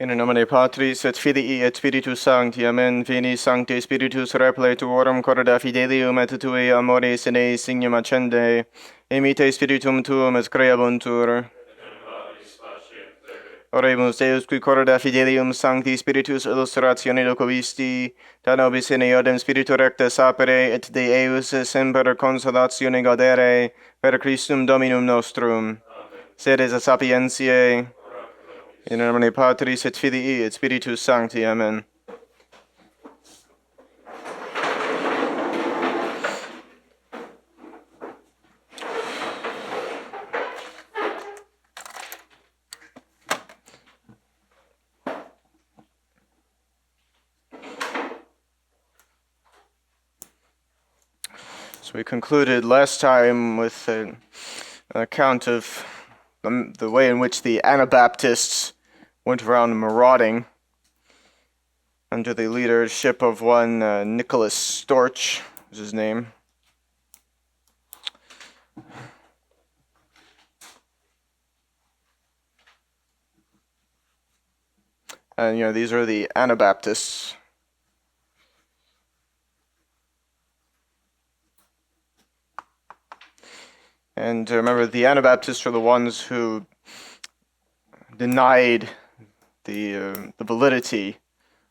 In nomine Patris et Filii et Spiritus Sancti. Amen. Veni Sancte Spiritus repletuorum corda fidelium et tui amoris in eis signum accende. Emite Spiritum tuum et creabuntur. Oremus Deus qui corda fidelium Sancti Spiritus illustratione locuisti, da nobis in eodem Spiritu recta sapere et de eius semper consolatione gaudere per Christum Dominum nostrum. Sede sapientiae. In nomine Patris et Filii et Spiritus Sancti. Amen. So we concluded last time with an account of the way in which the Anabaptists went around marauding under the leadership of one Nicholas Storch, was his name. And these are the Anabaptists. And remember, the Anabaptists are the ones who denied the validity,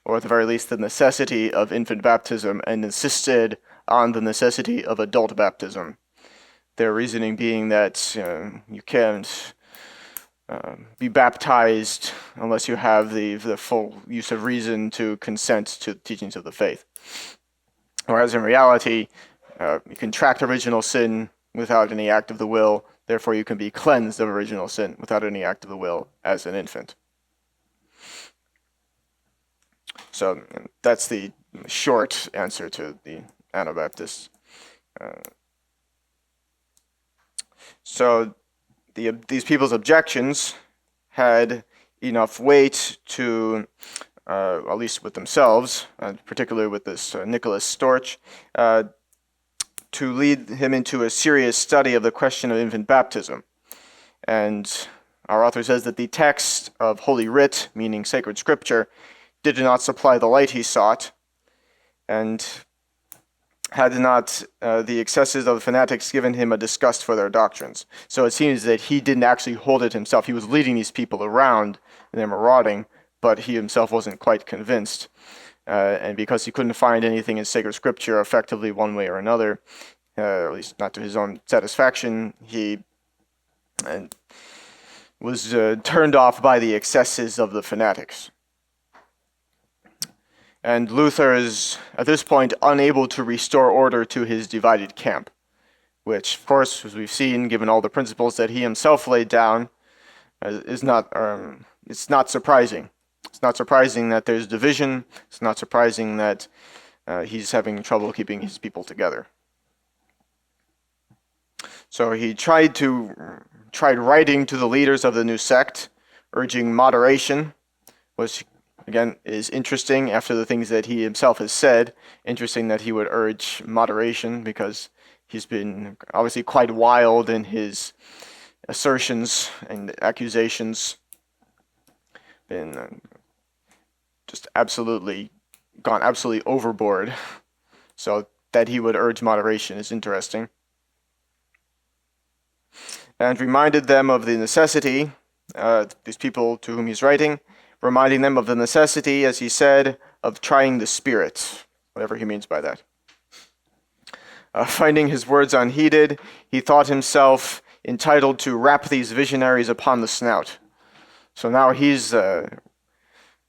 or at the very least the necessity, of infant baptism and insisted on the necessity of adult baptism. Their reasoning being that you can't be baptized unless you have the full use of reason to consent to the teachings of the faith. Whereas in reality, you contract original sin without any act of the will, therefore you can be cleansed of original sin without any act of the will as an infant. So that's the short answer to the Anabaptists. So these people's objections had enough weight to, at least with themselves, particularly with this Nicholas Storch, to lead him into a serious study of the question of infant baptism. And our author says that the text of Holy Writ, meaning sacred scripture, did not supply the light he sought, and had not the excesses of the fanatics given him a disgust for their doctrines. So it seems that he didn't actually hold it himself. He was leading these people around in their marauding, but he himself wasn't quite convinced. And because he couldn't find anything in sacred scripture effectively one way or another, at least not to his own satisfaction, he was turned off by the excesses of the fanatics. And Luther is, at this point, unable to restore order to his divided camp, which, of course, as we've seen, given all the principles that he himself laid down, it's not surprising. It's not surprising that there's division. It's not surprising that he's having trouble keeping his people together. So he tried writing to the leaders of the new sect, urging moderation, which again is interesting after the things that he himself has said. Interesting that he would urge moderation, because he's been obviously quite wild in his assertions and accusations. Been just gone absolutely overboard. So that he would urge moderation is interesting. And reminded them of the necessity, these people to whom he's writing, reminding them of the necessity, as he said, of trying the Spirit, whatever he means by that. Finding his words unheeded, he thought himself entitled to rap these visionaries upon the snout. So now he's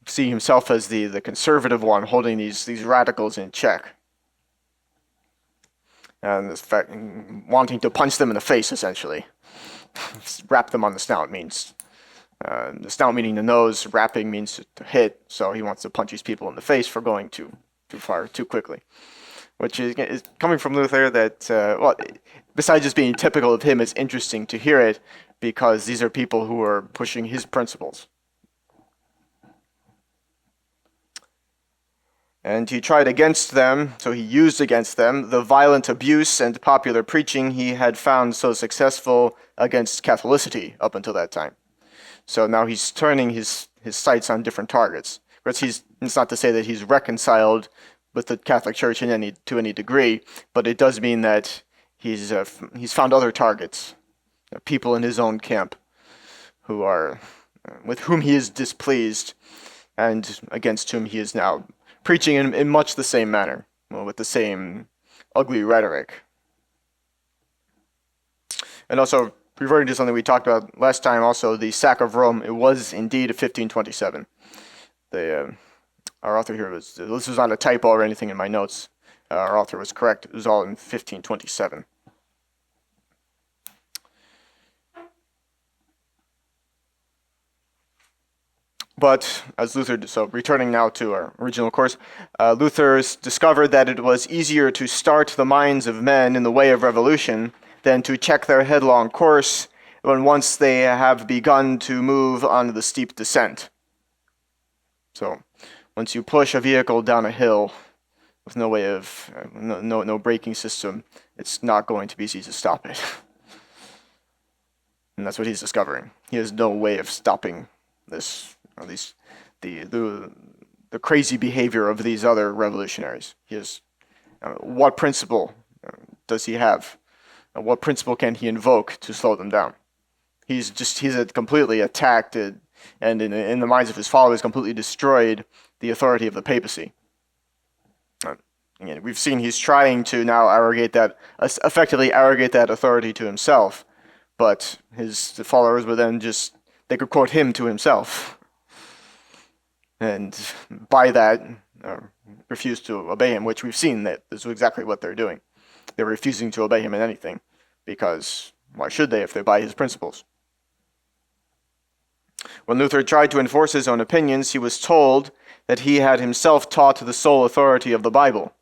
seeing himself as the conservative one, holding these radicals in check. And this fact, wanting to punch them in the face, essentially. Rap them on the snout means, the snout meaning the nose, rapping means to hit, so he wants to punch these people in the face for going too far, too quickly. Which is coming from Luther that, besides just being typical of him, it's interesting to hear it, because these are people who are pushing his principles. And he tried against them, so he used against them, the violent abuse and popular preaching he had found so successful against Catholicity up until that time. So now he's turning his his sights on different targets. But it's not to say that he's reconciled with the Catholic Church to any degree, but it does mean that he's found other targets, people in his own camp, with whom he is displeased, and against whom he is now preaching in much the same manner, with the same ugly rhetoric. And also, reverting to something we talked about last time, also the sack of Rome, it was indeed 1527. Our author here this was not a typo or anything in my notes. Our author was correct. It was all in 1527. But as so returning now to our original course, Luther discovered that it was easier to start the minds of men in the way of revolution than to check their headlong course when once they have begun to move on the steep descent. So, once you push a vehicle down a hill with no way of no braking system, it's not going to be easy to stop it. And that's what he's discovering. He has no way of stopping this, at least the crazy behavior of these other revolutionaries. What principle does he have? What principle can he invoke to slow them down? He's completely attacked it, and in the minds of his followers, completely destroyed the authority of the papacy. Again, we've seen he's trying to now effectively arrogate that authority to himself, but the followers would then they could quote him to himself, and by that refuse to obey him, which we've seen that this is exactly what they're doing. They're refusing to obey him in anything, because why should they if they buy his principles? When Luther tried to enforce his own opinions, he was told that he had himself taught the sole authority of the Bible.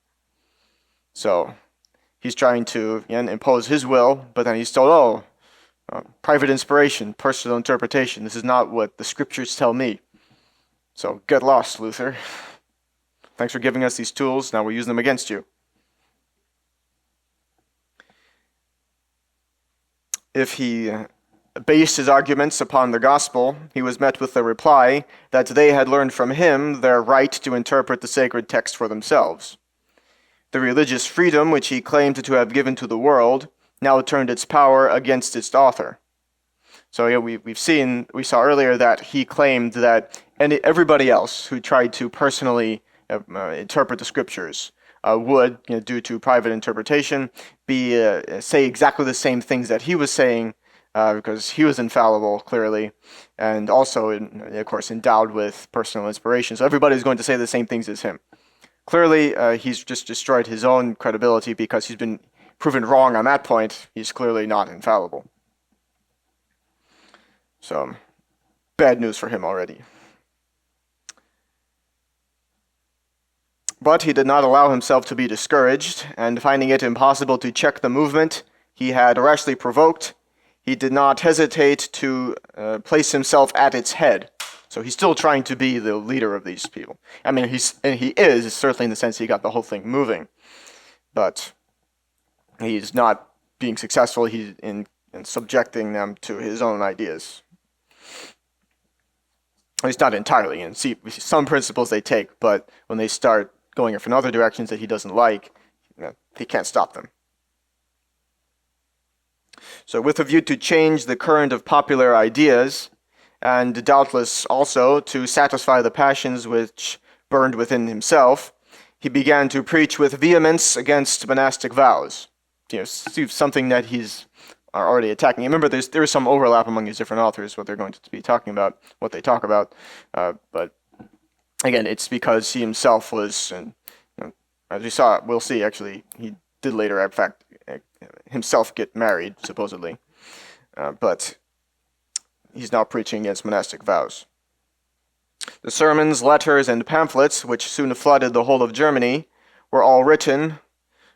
So he's trying to impose his will, but then he's told, private inspiration, personal interpretation, this is not what the scriptures tell me. So get lost, Luther. Thanks for giving us these tools, now we'll use them against you. If he based his arguments upon the gospel, he was met with the reply that they had learned from him their right to interpret the sacred text for themselves. The religious freedom which he claimed to have given to the world now turned its power against its author. So we saw earlier that he claimed that everybody else who tried to personally interpret the scriptures would, due to private interpretation, say exactly the same things that he was saying, because he was infallible, clearly, and also, of course, endowed with personal inspiration. So everybody's going to say the same things as him. Clearly, he's just destroyed his own credibility because he's been proven wrong on that point. He's clearly not infallible. So, bad news for him already. But he did not allow himself to be discouraged, and finding it impossible to check the movement he had rashly provoked, he did not hesitate to place himself at its head. So he's still trying to be the leader of these people. I mean, he is, certainly in the sense he got the whole thing moving. But he's not being successful in subjecting them to his own ideas. At least not entirely. And see some principles they take, but when they start going in other directions that he doesn't like, he can't stop them. So with a view to change the current of popular ideas, and doubtless also to satisfy the passions which burned within himself, he began to preach with vehemence against monastic vows. Something that he's already attacking. Remember, there is some overlap among these different authors, what they're going to be talking about, what they talk about, but again, it's because he himself was, as we'll see actually, he did later, in fact, himself get married, supposedly, but he's now preaching against monastic vows. The sermons, letters, and pamphlets, which soon flooded the whole of Germany, were all written,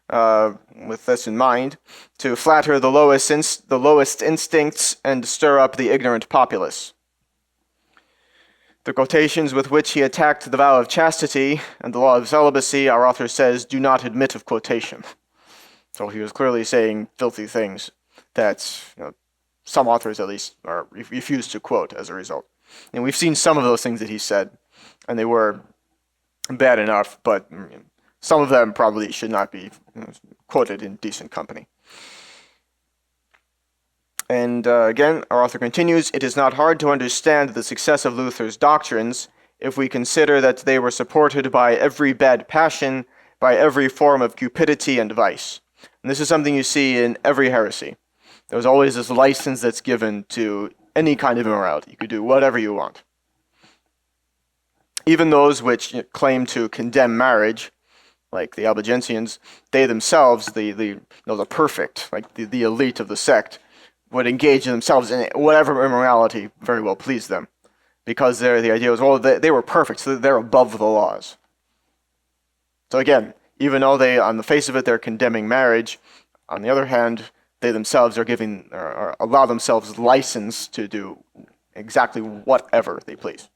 with this in mind, to flatter the lowest instincts and stir up the ignorant populace. The quotations with which he attacked the vow of chastity and the law of celibacy, our author says, do not admit of quotation. So he was clearly saying filthy things that some authors at least refuse to quote as a result. And we've seen some of those things that he said, and they were bad enough, but some of them probably should not be quoted in decent company. And again, our author continues, "It is not hard to understand the success of Luther's doctrines if we consider that they were supported by every bad passion, by every form of cupidity and vice." And this is something you see in every heresy. There's always this license that's given to any kind of immorality. You could do whatever you want. Even those which claim to condemn marriage, like the Albigensians, they themselves, the perfect, like the elite of the sect, would engage themselves in whatever immorality very well pleased them, because the idea was, well, they were perfect, so they're above the laws. So again, even though they, on the face of it, they're condemning marriage, on the other hand, they themselves are giving, or allow themselves license to do exactly whatever they please.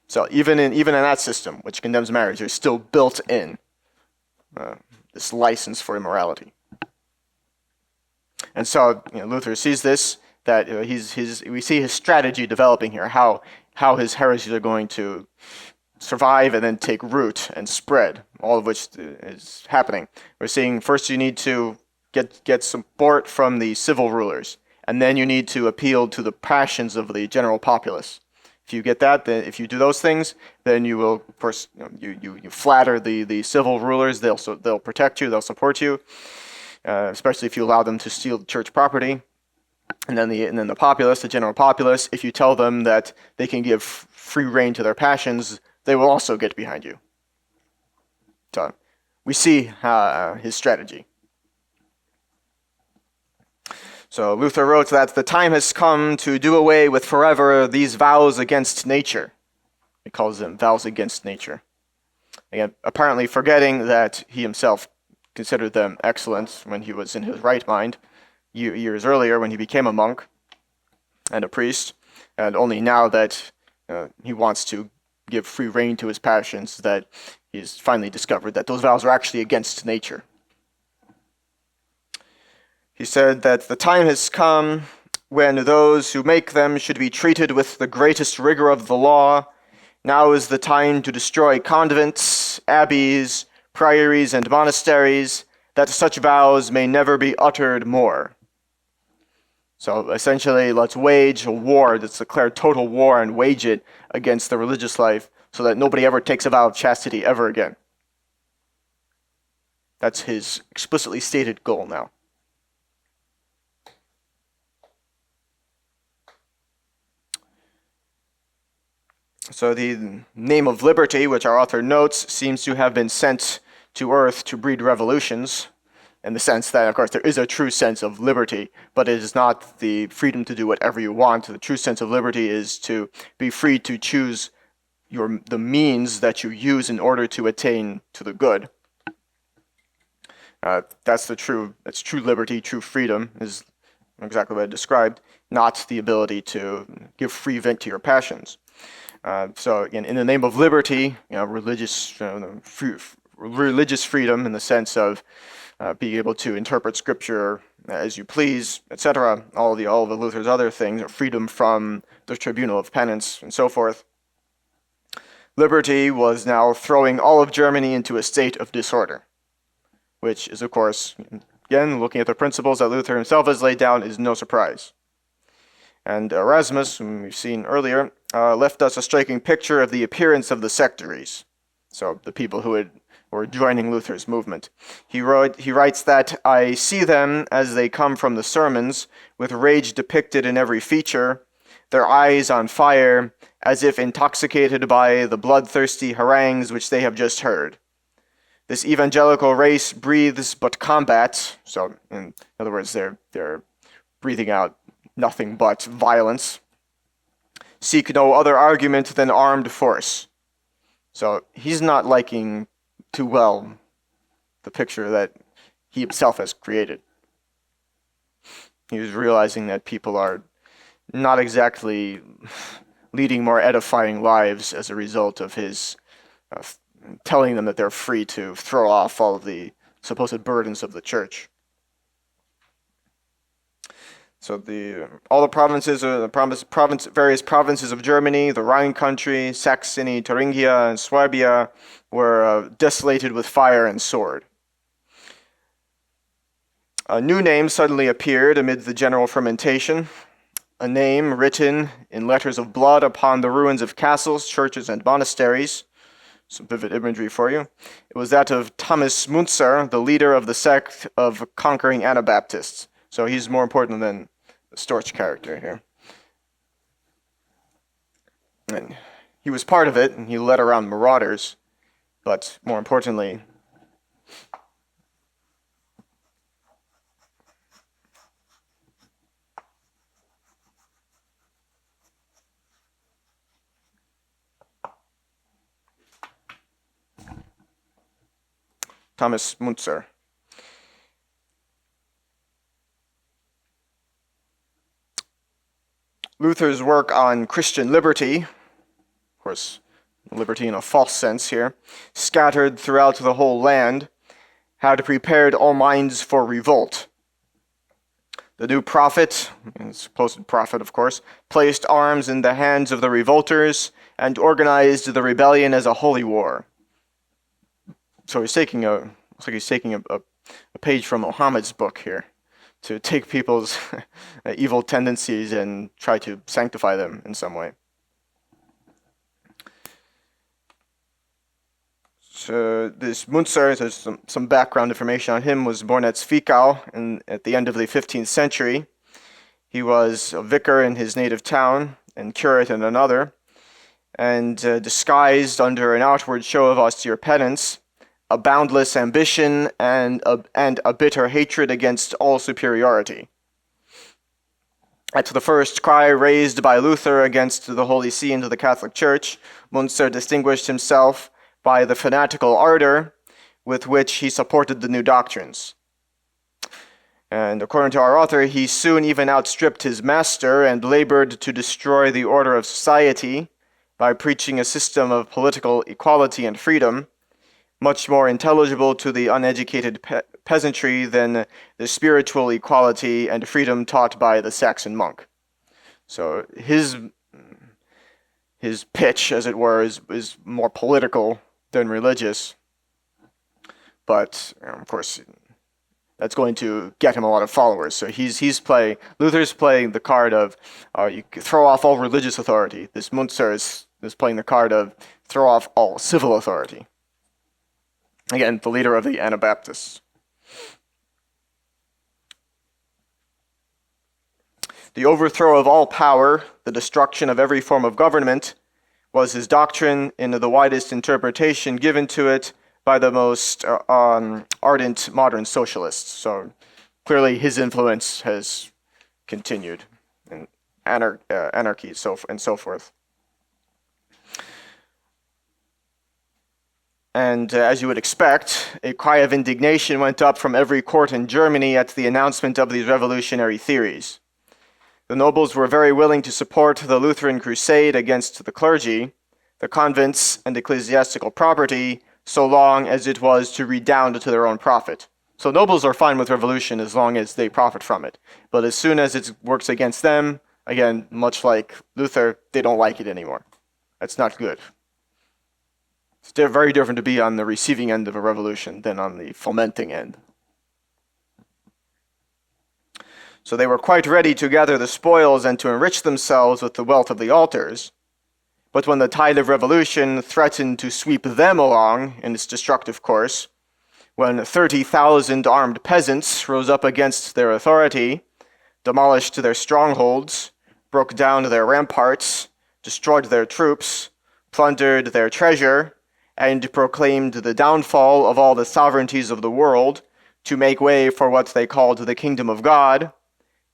So even in that system, which condemns marriage, there's still built in this license for immorality. And so Luther sees this, that we see his strategy developing here, how his heresies are going to survive and then take root and spread, all of which is happening. We're seeing first you need to get support from the civil rulers, and then you need to appeal to the passions of the general populace. If you get that, then if you do those things, then you will first you flatter the civil rulers. They'll protect you, they'll support you, especially if you allow them to steal church property. And then the populace, the general populace, if you tell them that they can give free rein to their passions, they will also get behind you. So we see his strategy. So Luther wrote that the time has come to do away with forever these vows against nature. He calls them vows against nature. Again, apparently forgetting that he himself considered them excellent when he was in his right mind, years earlier when he became a monk and a priest, and only now that he wants to give free rein to his passions that he's finally discovered that those vows are actually against nature. He said that the time has come when those who make them should be treated with the greatest rigor of the law. Now is the time to destroy convents, abbeys, priories, and monasteries, that such vows may never be uttered more. So essentially, let's wage a war, let's declare total war and wage it against the religious life so that nobody ever takes a vow of chastity ever again. That's his explicitly stated goal now. So the name of liberty, which our author notes, seems to have been sent to earth to breed revolutions, in the sense that, of course, there is a true sense of liberty, but it is not the freedom to do whatever you want. The true sense of liberty is to be free to choose the means that you use in order to attain to the good. That's true liberty, true freedom, is exactly what I described, not the ability to give free vent to your passions. So again, in the name of liberty, religious freedom in the sense of being able to interpret Scripture as you please, etc. All of Luther's other things, freedom from the tribunal of penance and so forth. Liberty was now throwing all of Germany into a state of disorder, which is, of course, again, looking at the principles that Luther himself has laid down, is no surprise. And Erasmus, whom we've seen earlier, left us a striking picture of the appearance of the sectaries, so the people who were joining Luther's movement. He writes that, "I see them as they come from the sermons, with rage depicted in every feature, their eyes on fire, as if intoxicated by the bloodthirsty harangues which they have just heard. This evangelical race breathes but combat," so in other words, they're breathing out nothing but violence, "seek no other argument than armed force." So he's not liking too well the picture that he himself has created. He was realizing that people are not exactly leading more edifying lives as a result of his telling them that they're free to throw off all of the supposed burdens of the church. So all the provinces, various provinces of Germany, the Rhine country, Saxony, Thuringia, and Swabia were desolated with fire and sword. A new name suddenly appeared amid the general fermentation, a name written in letters of blood upon the ruins of castles, churches, and monasteries. Some vivid imagery for you. It was that of Thomas Müntzer, the leader of the sect of conquering Anabaptists. So he's more important than the Storch character here. And he was part of it, and he led around marauders, but more importantly, Thomas Müntzer. Luther's work on Christian liberty, of course, liberty in a false sense here, scattered throughout the whole land, had prepared all minds for revolt. The new prophet, and supposed prophet of course, placed arms in the hands of the revolters and organized the rebellion as a holy war. So looks like he's taking a page from Muhammad's book here, to take people's evil tendencies and try to sanctify them in some way. So this Müntzer, there's some background information on him, was born at Zwickau at the end of the 15th century. He was a vicar in his native town and curate in another, and disguised under an outward show of austere penance, a boundless ambition, and a bitter hatred against all superiority. At the first cry raised by Luther against the Holy See and the Catholic Church, Müntzer distinguished himself by the fanatical ardor with which he supported the new doctrines. And according to our author, he soon even outstripped his master and labored to destroy the order of society by preaching a system of political equality and freedom, much more intelligible to the uneducated peasantry than the spiritual equality and freedom taught by the Saxon monk. So his pitch, as it were, is more political than religious, but of course that's going to get him a lot of followers. So Luther's playing the card of you throw off all religious authority. This Müntzer is playing the card of throw off all civil authority. Again, the leader of the Anabaptists. The overthrow of all power, the destruction of every form of government, was his doctrine in the widest interpretation given to it by the most ardent modern socialists. So clearly his influence has continued in anarchy and so forth. And as you would expect, a cry of indignation went up from every court in Germany at the announcement of these revolutionary theories. The nobles were very willing to support the Lutheran crusade against the clergy, the convents, and ecclesiastical property, so long as it was to redound to their own profit. So nobles are fine with revolution as long as they profit from it. But as soon as it works against them, again, much like Luther, they don't like it anymore. That's not good. It's very different to be on the receiving end of a revolution than on the fomenting end. So they were quite ready to gather the spoils and to enrich themselves with the wealth of the altars. But when the tide of revolution threatened to sweep them along in its destructive course, when 30,000 armed peasants rose up against their authority, demolished their strongholds, broke down their ramparts, destroyed their troops, plundered their treasure, and proclaimed the downfall of all the sovereignties of the world to make way for what they called the kingdom of God,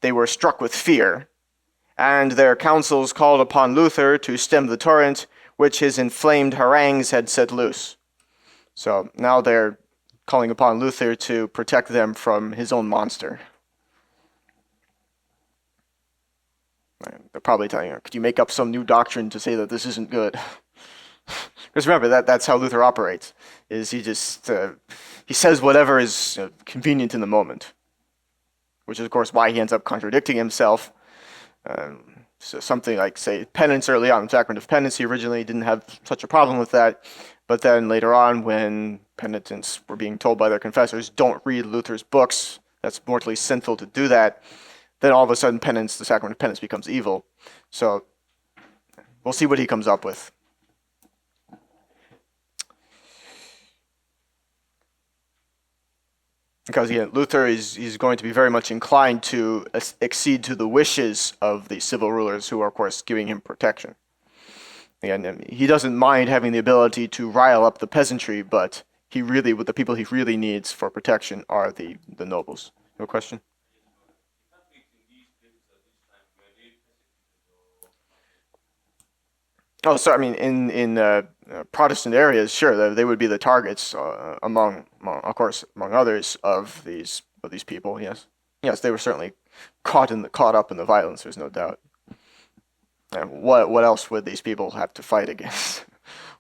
they were struck with fear, and their councils called upon Luther to stem the torrent which his inflamed harangues had set loose. So now they're calling upon Luther to protect them from his own monster. They're probably telling her, could you make up some new doctrine to say that this isn't good? Because remember, that's how Luther operates, is he says whatever is convenient in the moment. which is, of course, why he ends up contradicting himself. So something like, say, penance early on, the sacrament of penance, he originally didn't have such a problem with that. But then later on, when penitents were being told by their confessors, don't read Luther's books, that's mortally sinful to do that, then all of a sudden penance, the sacrament of penance, becomes evil. So we'll see what he comes up with. Because again, Luther is going to be very much inclined to accede to the wishes of the civil rulers who are, of course, giving him protection. Again, he doesn't mind having the ability to rile up the peasantry, but the people he really needs for protection are the nobles. You have a question? Oh, sorry. I mean, in Protestant areas, sure, they would be the targets among others of these people. Yes, they were certainly caught up in the violence. There's no doubt. And what else would these people have to fight against?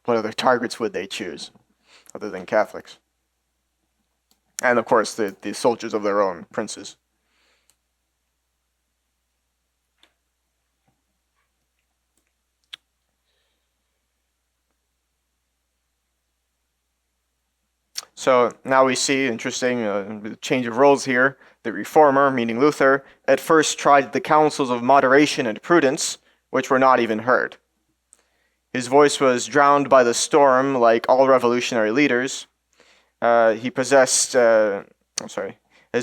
What other targets would they choose, other than Catholics? And of course, the soldiers of their own princes. So now we see, interesting change of roles here. The reformer, meaning Luther, at first tried the counsels of moderation and prudence, which were not even heard. His voice was drowned by the storm, like all revolutionary leaders. His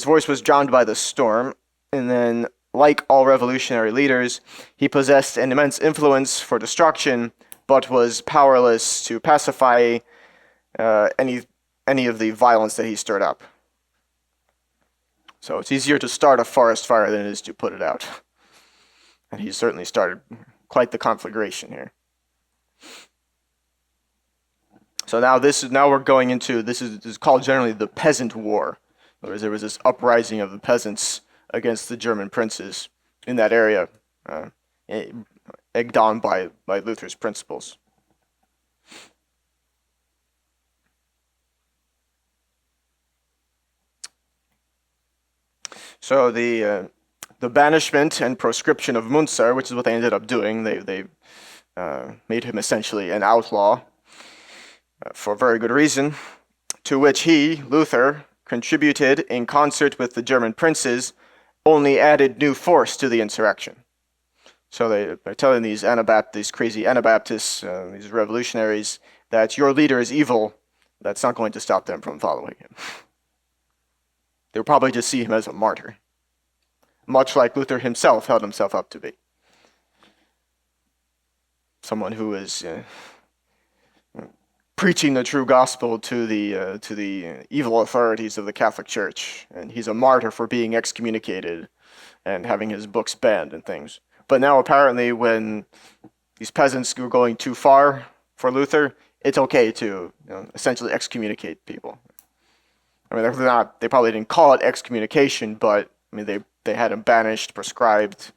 voice was drowned by the storm, and then, like all revolutionary leaders, he possessed an immense influence for destruction, but was powerless to pacify any of the violence that he stirred up. So it's easier to start a forest fire than it is to put it out. And he certainly started quite the conflagration here. So now we're going into, this is called generally the Peasant War. In other words, there was this uprising of the peasants against the German princes in that area, egged on by Luther's principles. So the banishment and proscription of Munzer, which is what they ended up doing, they made him essentially an outlaw for very good reason, to which he, Luther, contributed in concert with the German princes, only added new force to the insurrection. So they're telling these crazy Anabaptists, these revolutionaries, that your leader is evil. That's not going to stop them from following him. They'll probably just see him as a martyr, much like Luther himself held himself up to be. Someone who is preaching the true gospel to the evil authorities of the Catholic Church, and he's a martyr for being excommunicated and having his books banned and things. But now apparently when these peasants were going too far for Luther, it's okay to essentially excommunicate people. I mean, they probably didn't call it excommunication, but I mean, they had him banished, proscribed,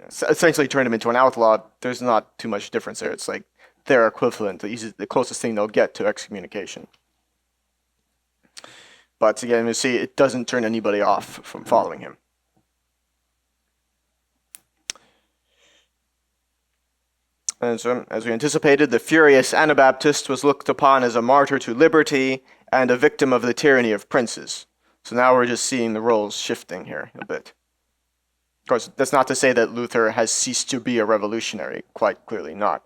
essentially turned him into an outlaw. There's not too much difference there. It's like their equivalent, the closest thing they'll get to excommunication. But again, you see, it doesn't turn anybody off from following him. And so, as we anticipated, the furious Anabaptist was looked upon as a martyr to liberty and a victim of the tyranny of princes. So now we're just seeing the roles shifting here a bit. Of course, that's not to say that Luther has ceased to be a revolutionary, quite clearly not.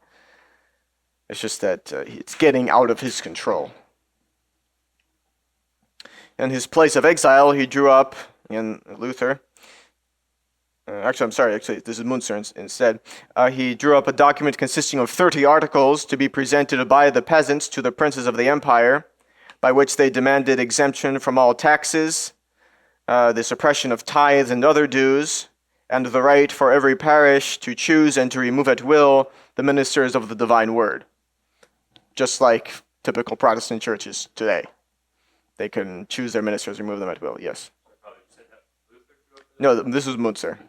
It's just that it's getting out of his control. In his place of exile, he drew up, in Luther, actually, this is Munzer instead. He drew up a document consisting of 30 articles to be presented by the peasants to the princes of the empire, by which they demanded exemption from all taxes, the suppression of tithes and other dues, and the right for every parish to choose and to remove at will the ministers of the divine word. Just like typical Protestant churches today. They can choose their ministers, remove them at will, yes. No, this was Munzer.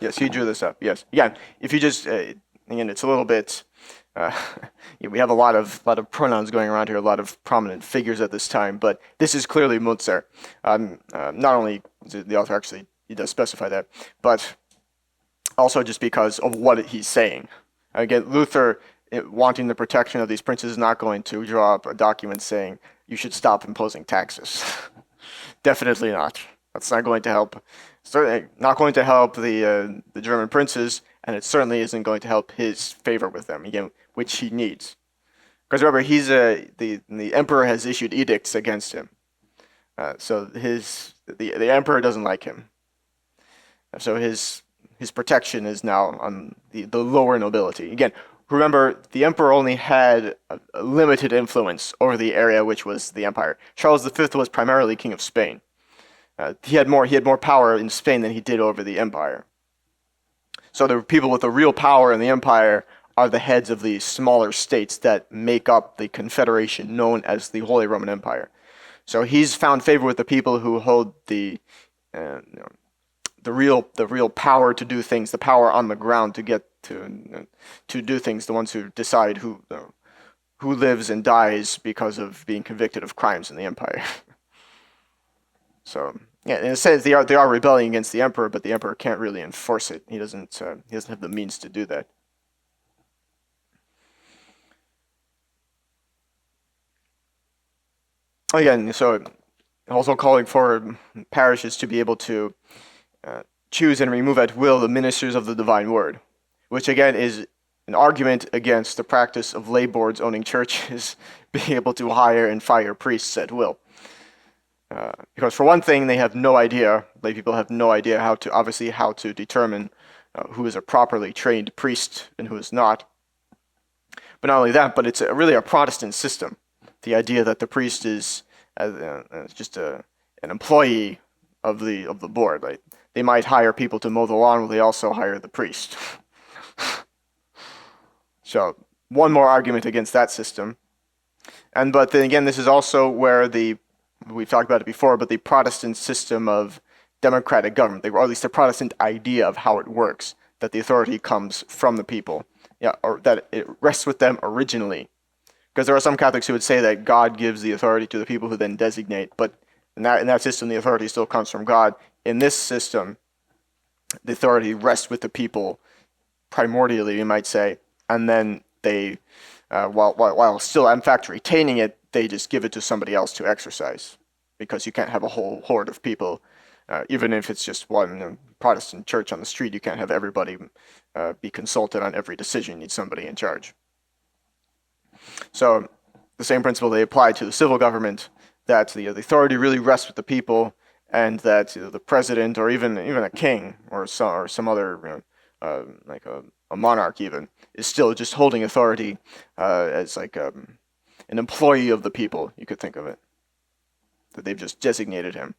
Yes, he drew this up, yes. Again, if you just, again, it's a little bit, we have a lot of pronouns going around here, a lot of prominent figures at this time, but this is clearly Munzer. Not only The author actually, he does specify that, but also just because of what he's saying. Again, Luther, wanting the protection of these princes, is not going to draw up a document saying you should stop imposing taxes. Definitely not. That's not going to help. Certainly not going to help the German princes, and it certainly isn't going to help his favor with them again, which he needs. Because remember, the emperor has issued edicts against him, so the emperor doesn't like him. So his protection is now on the lower nobility. Again, remember, the emperor only had a limited influence over the area which was the empire. Charles V was primarily king of Spain. He had more power in Spain than he did over the empire. So the people with the real power in the empire are the heads of the smaller states that make up the confederation known as the Holy Roman Empire. So he's found favor with the people who hold the real power to do things, the power on the ground to get to do things, the ones who decide who lives and dies because of being convicted of crimes in the empire. So yeah, in a sense, they are rebelling against the emperor, but the emperor can't really enforce it. He doesn't have the means to do that. Again, so also calling for parishes to be able to choose and remove at will the ministers of the divine word, which again is an argument against the practice of lay boards owning churches being able to hire and fire priests at will. Because for one thing, they have no idea, lay people have no idea how to determine who is a properly trained priest and who is not. But not only that, but it's really a Protestant system. The idea that the priest is just an employee of the board. Right? They might hire people to mow the lawn, but they also hire the priest. So one more argument against that system. But then again, this is also where we've talked about it before, but the Protestant system of democratic government, or at least the Protestant idea of how it works, that the authority comes from the people, or that it rests with them originally. Because there are some Catholics who would say that God gives the authority to the people who then designate, but in that system, the authority still comes from God. In this system, the authority rests with the people primordially, you might say, and then they, while still in fact retaining it, they just give it to somebody else to exercise, because you can't have a whole horde of people, even if it's just one Protestant church on the street. You can't have everybody be consulted on every decision. You need somebody in charge. So the same principle they apply to the civil government, that the authority really rests with the people, and that the president or even a king or some other like a monarch even is still just holding authority as like an employee of the people. You could think of it, that they've just designated him.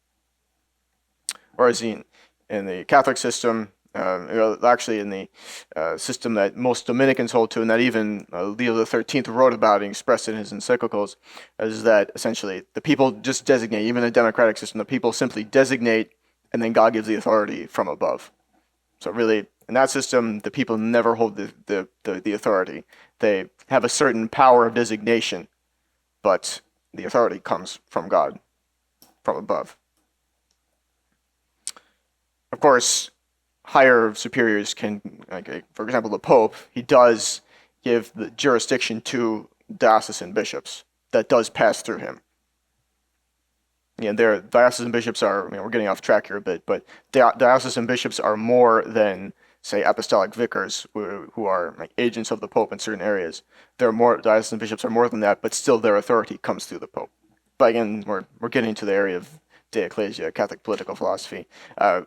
Whereas in the Catholic system, actually in the system that most Dominicans hold to, and that even Leo XIII wrote about and expressed in his encyclicals, is that essentially the people just designate. Even in a democratic system, the people simply designate, and then God gives the authority from above. So really, in that system, the people never hold the authority. They have a certain power of designation, but the authority comes from God, from above. Of course, higher superiors can, like, for example, the Pope, he does give the jurisdiction to diocesan bishops. That does pass through him. Their diocesan bishops are, we're getting off track here a bit, but diocesan bishops are more than, say, apostolic vicars, who are like agents of the Pope in certain areas. Diocesan bishops are more than that, but still their authority comes through the Pope. But again, we're getting into the area of De Ecclesia, Catholic political philosophy. I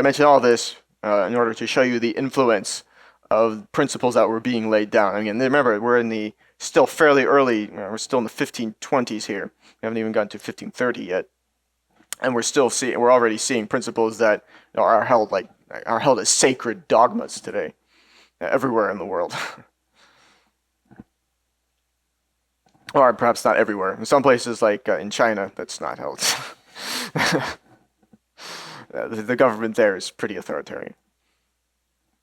mentioned all this in order to show you the influence of principles that were being laid down. Again, remember, we're in the still fairly early, we're still in the 1520s here. We haven't even gotten to 1530 yet. And we're already seeing principles that are held as sacred dogmas today, everywhere in the world. Or perhaps not everywhere. In some places, like in China, that's not held. The government there is pretty authoritarian.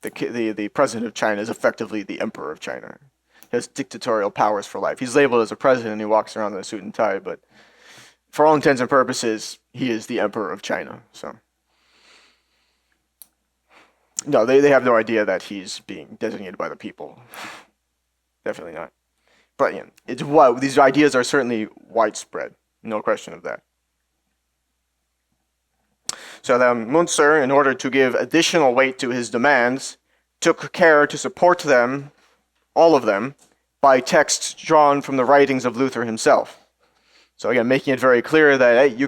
The president of China is effectively the emperor of China. He has dictatorial powers for life. He's labeled as a president and he walks around in a suit and tie, but for all intents and purposes, he is the emperor of China. So, no, they have no idea that he's being designated by the people. Definitely not. But yeah, these ideas are certainly widespread. No question of that. So then Munzer, in order to give additional weight to his demands, took care to support them, all of them, by texts drawn from the writings of Luther himself. So again, making it very clear that, hey,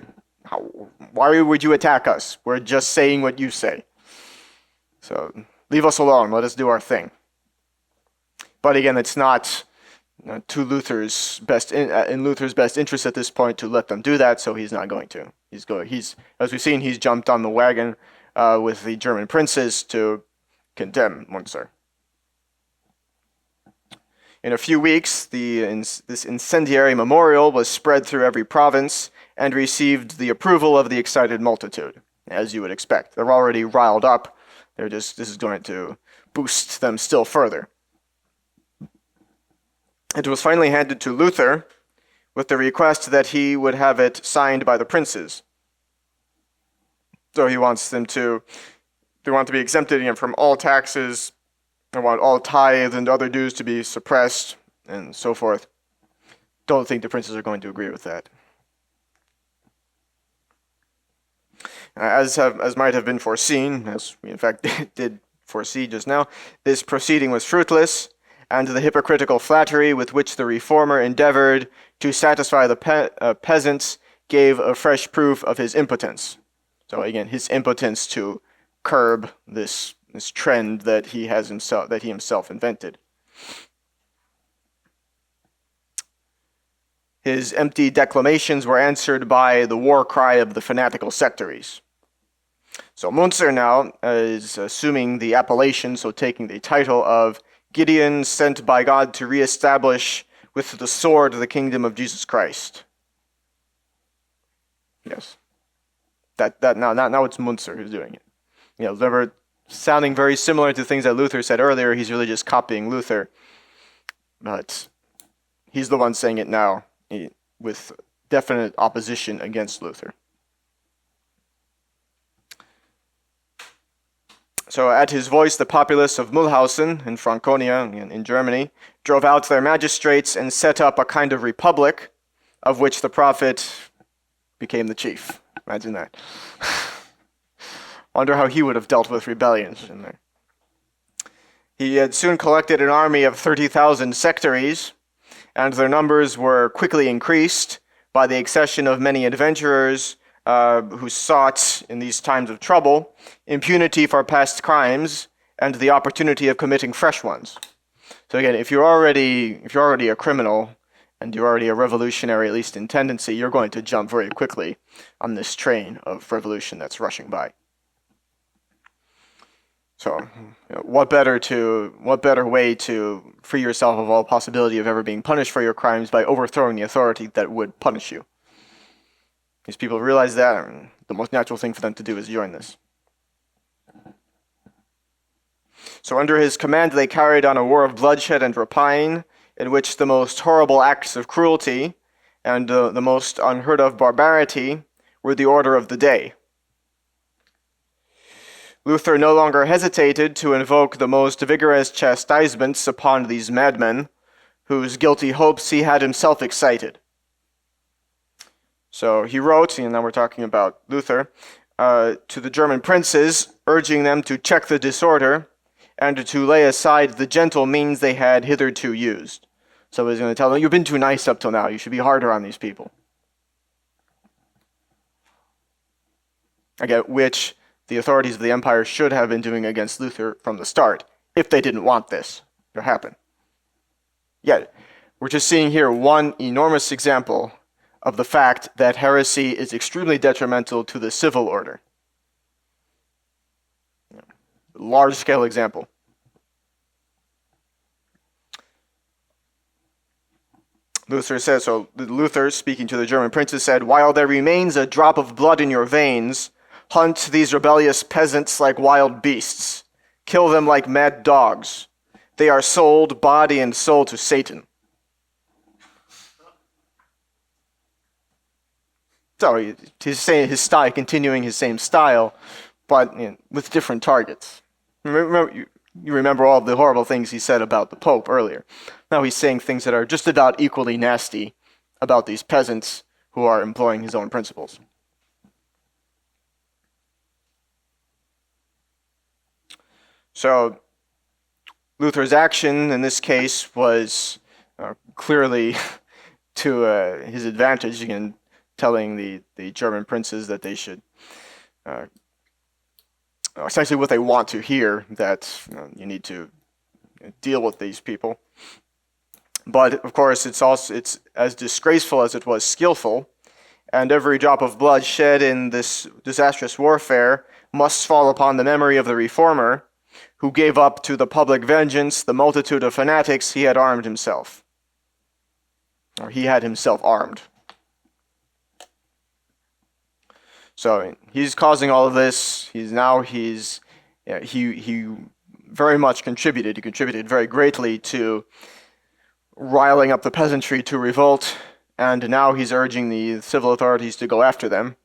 why would you attack us? We're just saying what you say. So leave us alone. Let us do our thing. But again, it's not to Luther's in Luther's best interest at this point to let them do that. So he's not going to. He's as we've seen, he's jumped on the wagon with the German princes to condemn Munzer. In a few weeks, this incendiary memorial was spread through every province and received the approval of the excited multitude, as you would expect. They're already riled up. This is going to boost them still further. It was finally handed to Luther with the request that he would have it signed by the princes. So they want to be exempted from all taxes. They want all tithes and other dues to be suppressed and so forth. Don't think the princes are going to agree with that. As might have been foreseen, as we in fact did foresee just now, this proceeding was fruitless, and the hypocritical flattery with which the reformer endeavored to satisfy the peasants gave a fresh proof of his impotence. So again, his impotence to curb this trend that he himself invented. His empty declamations were answered by the war cry of the fanatical sectaries. So Munzer now is assuming the appellation, so taking the title of Gideon sent by God to reestablish with the sword the kingdom of Jesus Christ. Yes. Now it's Munzer who's doing it. Remember, sounding very similar to things that Luther said earlier, he's really just copying Luther. But he's the one saying it now with definite opposition against Luther. So at his voice, the populace of Mühlhausen in Franconia, in Germany, drove out their magistrates and set up a kind of republic, of which the prophet became the chief. Imagine that. Wonder how he would have dealt with rebellions in there. He had soon collected an army of 30,000 sectaries, and their numbers were quickly increased by the accession of many adventurers who sought, in these times of trouble, impunity for past crimes and the opportunity of committing fresh ones. So again, if you're already a criminal and you're already a revolutionary, at least in tendency, you're going to jump very quickly on this train of revolution that's rushing by. So, what better way to free yourself of all possibility of ever being punished for your crimes by overthrowing the authority that would punish you? These people realize that, and the most natural thing for them to do is join this. So under his command, they carried on a war of bloodshed and rapine, in which the most horrible acts of cruelty and the most unheard of barbarity were the order of the day. Luther no longer hesitated to invoke the most vigorous chastisements upon these madmen, whose guilty hopes he had himself excited. So he wrote, and now we're talking about Luther, to the German princes, urging them to check the disorder and to lay aside the gentle means they had hitherto used. So he's going to tell them, you've been too nice up till now, you should be harder on these people. Again, which the authorities of the empire should have been doing against Luther from the start, if they didn't want this to happen. Yet, we're just seeing here one enormous example of the fact that heresy is extremely detrimental to the civil order. Large-scale example. Luther, speaking to the German princes, said, "While there remains a drop of blood in your veins, hunt these rebellious peasants like wild beasts. Kill them like mad dogs. They are sold, body and soul, to Satan." So he's saying his style, continuing his same style, but with different targets. You remember all of the horrible things he said about the Pope earlier. Now he's saying things that are just about equally nasty about these peasants who are employing his own principles. So Luther's action in this case was clearly to his advantage in telling the German princes that they should, essentially what they want to hear, that you need to deal with these people. But of course, it's as disgraceful as it was skillful, and every drop of blood shed in this disastrous warfare must fall upon the memory of the reformer, who gave up to the public vengeance the multitude of fanatics he had armed himself. Or he had himself armed. So he's causing all of this. He very much contributed. He contributed very greatly to riling up the peasantry to revolt, and now he's urging the civil authorities to go after them.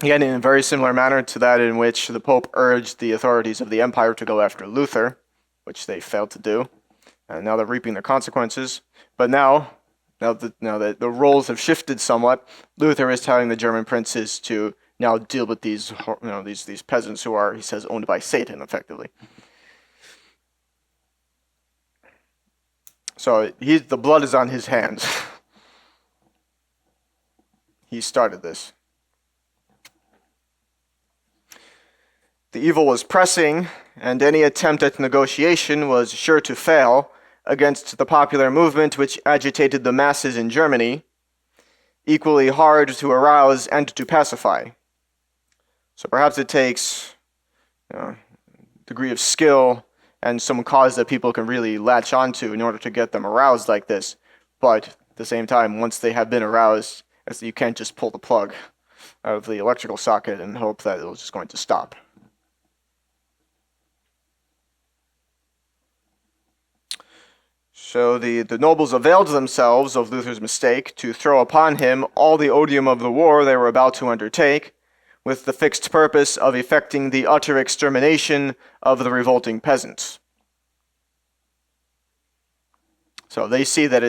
Again, in a very similar manner to that in which the Pope urged the authorities of the empire to go after Luther, which they failed to do, and now they're reaping the consequences. But now that the roles have shifted somewhat, Luther is telling the German princes to now deal with these peasants who are, he says, owned by Satan, effectively. So the blood is on his hands. He started this. The evil was pressing, and any attempt at negotiation was sure to fail against the popular movement which agitated the masses in Germany, equally hard to arouse and to pacify. So perhaps it takes a degree of skill and some cause that people can really latch onto in order to get them aroused like this. But at the same time, once they have been aroused, you can't just pull the plug out of the electrical socket and hope that it's just going to stop. So the nobles availed themselves of Luther's mistake to throw upon him all the odium of the war they were about to undertake, with the fixed purpose of effecting the utter extermination of the revolting peasants. So they see that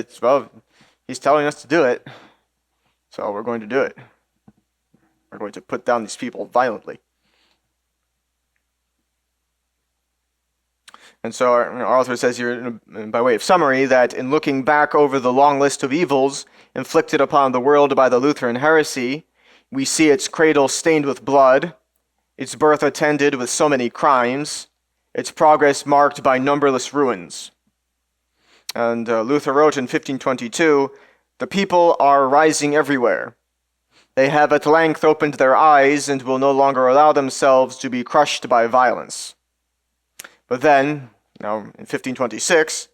he's telling us to do it, so we're going to do it. We're going to put down these people violently. And so our author says here, by way of summary, that in looking back over the long list of evils inflicted upon the world by the Lutheran heresy, we see its cradle stained with blood, its birth attended with so many crimes, its progress marked by numberless ruins. And Luther wrote in 1522, "The people are rising everywhere. They have at length opened their eyes and will no longer allow themselves to be crushed by violence." But then, now in 1526,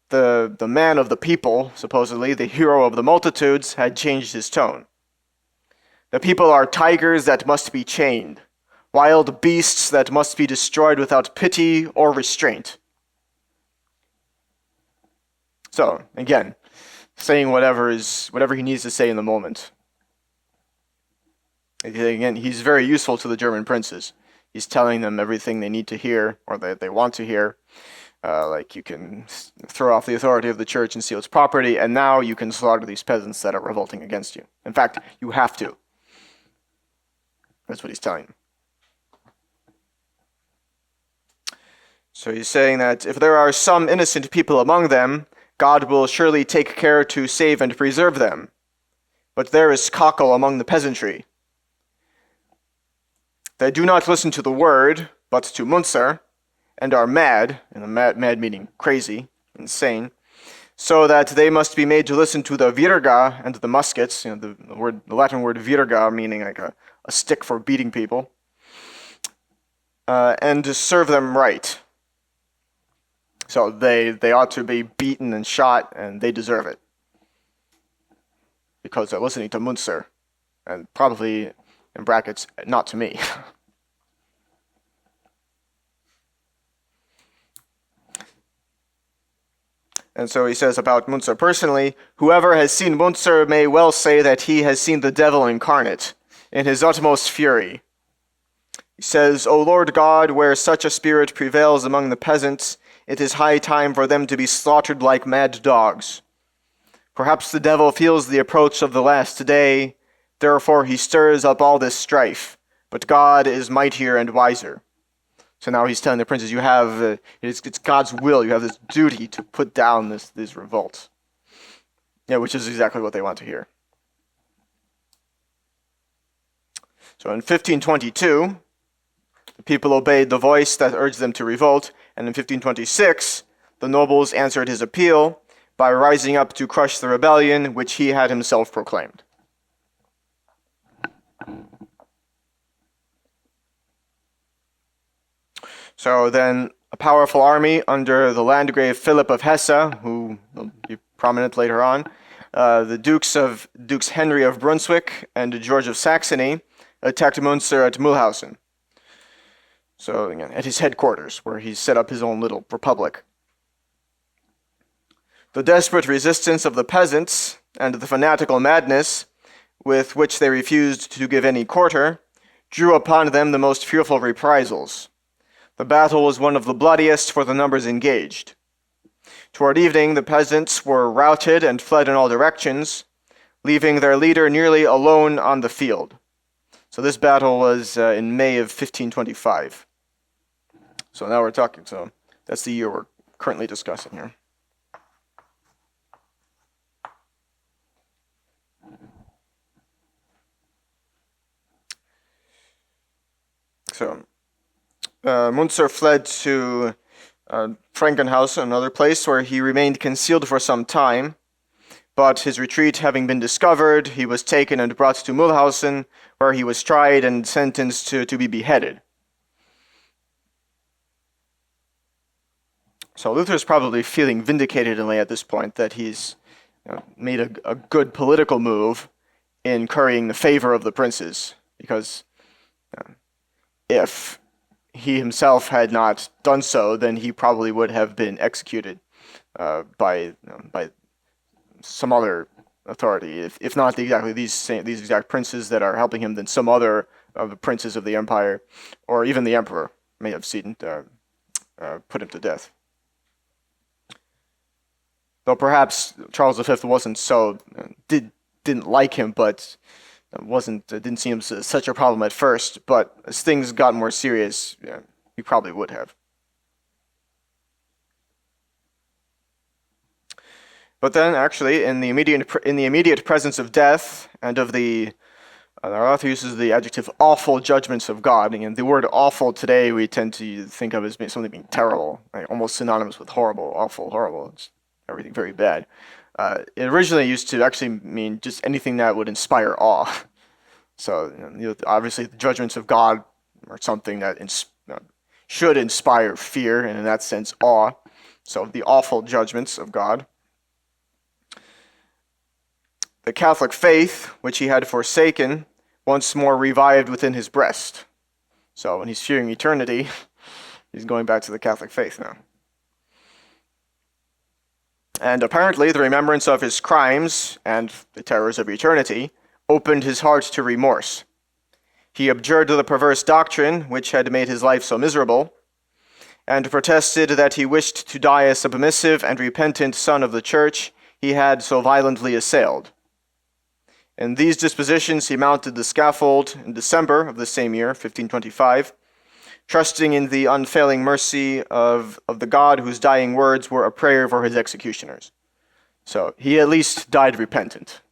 the man of the people, supposedly the hero of the multitudes, had changed his tone. "The people are tigers that must be chained, wild beasts that must be destroyed without pity or restraint." So, again, saying whatever he needs to say in the moment. Again, he's very useful to the German princes. He's telling them everything they need to hear, or that they want to hear. Like, you can throw off the authority of the church and steal its property, and now you can slaughter these peasants that are revolting against you. In fact, you have to. That's what he's telling them. So he's saying that if there are some innocent people among them, God will surely take care to save and preserve them. But there is cockle among the peasantry. They do not listen to the word, but to Munzer, and are mad, and mad meaning crazy, insane, so that they must be made to listen to the virga and the muskets, the Latin word virga meaning like a stick for beating people, and to serve them right. So they ought to be beaten and shot, and they deserve it, because they're listening to Munzer, and probably, in brackets, not to me. And so he says about Munzer personally, whoever has seen Munzer may well say that he has seen the devil incarnate, in his utmost fury. He says, O Lord God, where such a spirit prevails among the peasants, it is high time for them to be slaughtered like mad dogs. Perhaps the devil feels the approach of the last day, therefore he stirs up all this strife, but God is mightier and wiser. So now he's telling the princes, you have, it's God's will, you have this duty to put down this revolt. Yeah, which is exactly what they want to hear. So in 1522, the people obeyed the voice that urged them to revolt, and in 1526, the nobles answered his appeal by rising up to crush the rebellion which he had himself proclaimed. So then a powerful army under the Landgrave Philip of Hesse, who will be prominent later on, the Dukes Henry of Brunswick and George of Saxony attacked Munzer at Mühlhausen. So again, at his headquarters, where he set up his own little republic. The desperate resistance of the peasants and the fanatical madness with which they refused to give any quarter drew upon them the most fearful reprisals. The battle was one of the bloodiest for the numbers engaged. Toward evening, the peasants were routed and fled in all directions, leaving their leader nearly alone on the field. So this battle was in May of 1525. So now we're talking, so that's the year we're currently discussing here. So Munzer fled to Frankenhaus, another place where he remained concealed for some time, but his retreat having been discovered, he was taken and brought to Mühlhausen, where he was tried and sentenced to be beheaded. So Luther is probably feeling vindicated in a way at this point that he's made a good political move in currying the favor of the princes, because if he himself had not done so, then he probably would have been executed by some other authority. If not exactly these exact princes that are helping him, then some other of the princes of the empire, or even the emperor, may have put him to death. Though perhaps Charles V wasn't so didn't like him, but didn't seem such a problem at first. But as things got more serious, he probably would have. But then, actually, in the immediate presence of death and of our author uses the adjective awful judgments of God. And the word awful today we tend to think of as something being terrible, like almost synonymous with horrible, awful, horrible. It's everything very bad. It originally used to actually mean just anything that would inspire awe. So, obviously, the judgments of God are something that should inspire fear, and in that sense, awe. So, the awful judgments of God. The Catholic faith, which he had forsaken, once more revived within his breast. So, when he's fearing eternity, he's going back to the Catholic faith now. And apparently, the remembrance of his crimes and the terrors of eternity opened his heart to remorse. He abjured the perverse doctrine which had made his life so miserable, and protested that he wished to die a submissive and repentant son of the Church he had so violently assailed. In these dispositions he mounted the scaffold in December of the same year, 1525, trusting in the unfailing mercy of the God whose dying words were a prayer for his executioners. So he at least died repentant.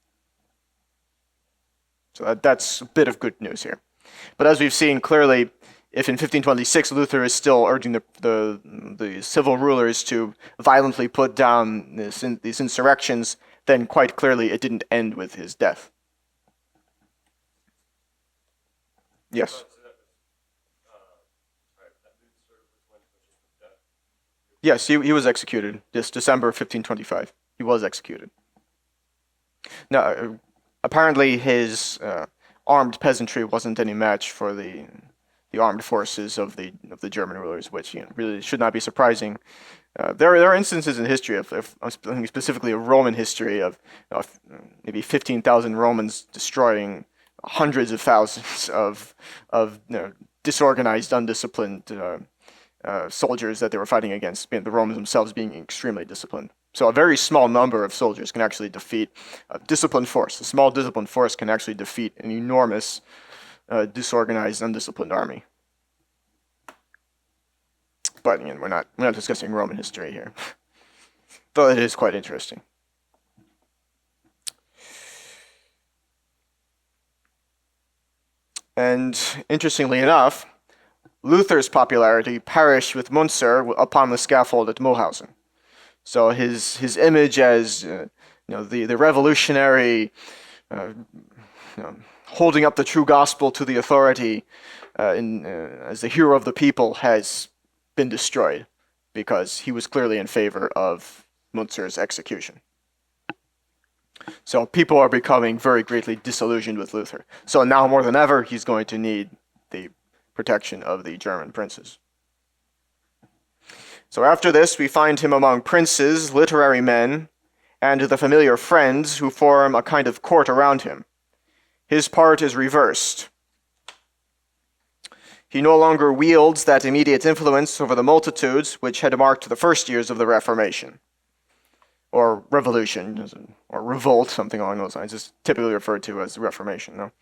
So that's a bit of good news here. But as we've seen clearly, if in 1526 Luther is still urging the civil rulers to violently put down these insurrections, then quite clearly it didn't end with his death. Yes. Yes, he was executed this December 1525. He was executed. Now, apparently his armed peasantry wasn't any match for the armed forces of the German rulers, which really should not be surprising. There are instances in history of I'm thinking specifically of Roman history of maybe 15,000 Romans destroying hundreds of thousands of disorganized, undisciplined soldiers that they were fighting against. The Romans themselves being extremely disciplined. So a very small number of soldiers can actually defeat a disciplined force. A small disciplined force can actually defeat an enormous disorganized, undisciplined army. But again, we're not discussing Roman history here, though it is quite interesting. And interestingly enough, Luther's popularity perished with Munzer upon the scaffold at Mulhausen. So his image as the revolutionary, holding up the true gospel to the authority, as the hero of the people, has been destroyed because he was clearly in favor of Munzer's execution. So people are becoming very greatly disillusioned with Luther. So now more than ever, he's going to need the protection of the German princes. So after this, we find him among princes, literary men, and the familiar friends who form a kind of court around him. His part is reversed. He no longer wields that immediate influence over the multitudes which had marked the first years of the Reformation, or revolution, or revolt, something along those lines. It's typically referred to as the Reformation. No?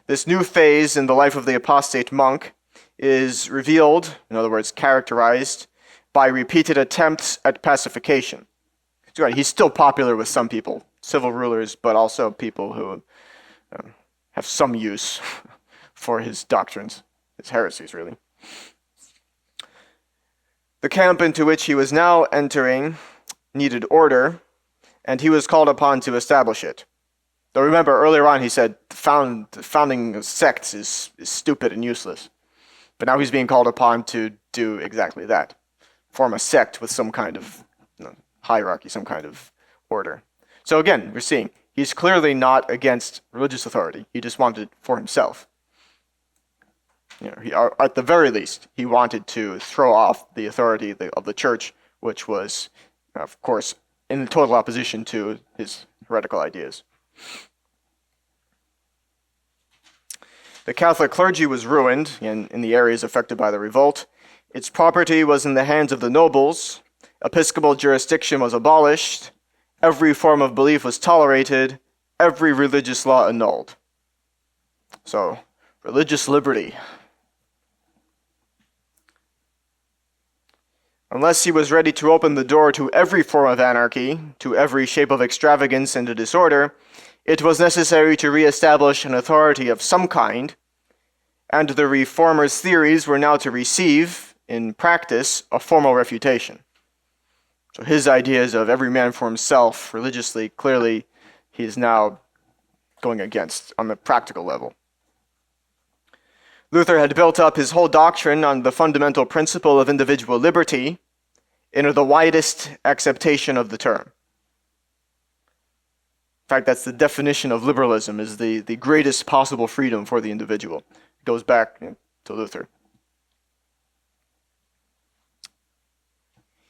This new phase in the life of the apostate monk is revealed, in other words, characterized, by repeated attempts at pacification. So he's still popular with some people, civil rulers, but also people who have some use for his doctrines. His heresies, really. The camp into which he was now entering needed order, and he was called upon to establish it. Though remember, earlier on he said founding sects is stupid and useless. But now he's being called upon to do exactly that. Form a sect with some kind of hierarchy, some kind of order. So again, we're seeing he's clearly not against religious authority. He just wanted it for himself. At the very least, he wanted to throw off the authority of the church, which was, of course, in total opposition to his heretical ideas. The Catholic clergy was ruined in the areas affected by the revolt. Its property was in the hands of the nobles. Episcopal jurisdiction was abolished. Every form of belief was tolerated. Every religious law annulled. So, religious liberty. Unless he was ready to open the door to every form of anarchy, to every shape of extravagance and disorder, it was necessary to re-establish an authority of some kind, and the reformers' theories were now to receive, in practice, a formal refutation. So his ideas of every man for himself, religiously, clearly, he is now going against on the practical level. Luther had built up his whole doctrine on the fundamental principle of individual liberty in the widest acceptation of the term. In fact, that's the definition of liberalism, is the greatest possible freedom for the individual. It goes back to Luther.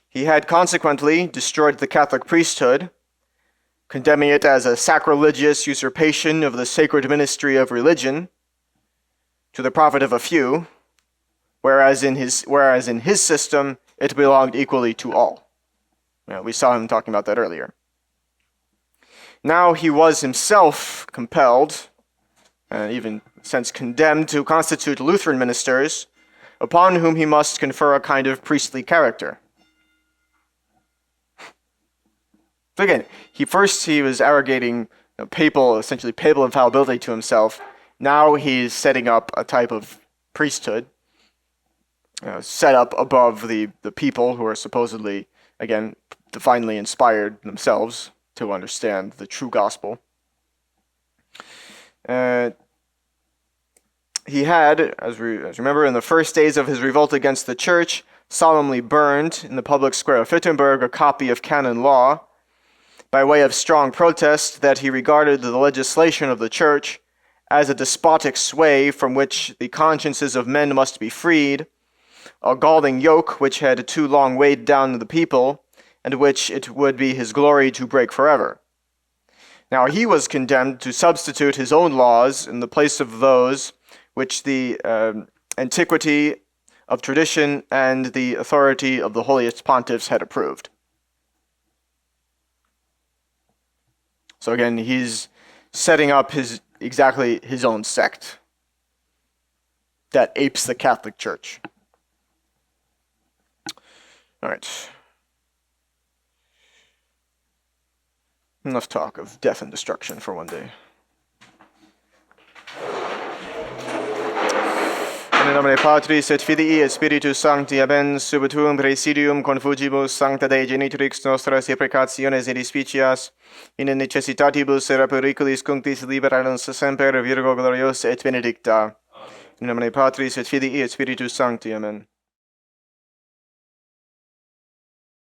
He had consequently destroyed the Catholic priesthood, condemning it as a sacrilegious usurpation of the sacred ministry of religion, to the profit of a few, whereas in his system it belonged equally to all. We saw him talking about that earlier. Now he was himself compelled, and even since condemned, to constitute Lutheran ministers, upon whom he must confer a kind of priestly character. So again, he was arrogating essentially papal infallibility to himself. Now he's setting up a type of priesthood, set up above the people who are supposedly, again, divinely inspired themselves to understand the true gospel. He had, as remember, in the first days of his revolt against the church, solemnly burned in the public square of Wittenberg a copy of canon law, by way of strong protest that he regarded the legislation of the church as a despotic sway from which the consciences of men must be freed, a galling yoke which had too long weighed down the people, and which it would be his glory to break forever. Now he was condemned to substitute his own laws in the place of those which the antiquity of tradition and the authority of the holiest pontiffs had approved. So again, he's setting up exactly his own sect that apes the Catholic Church. All right. Enough talk of death and destruction for one day. In nomine Patris et Filii et Spiritus Sancti, amen, sub tuum praesidium confugibus sancta Dei genitrix nostras imprecationes et dispicias, in necessitatibus et periculis cunctis libera nos semper, Virgo gloriosa et benedicta. In nomine Patris et Filii et Spiritus Sancti, amen.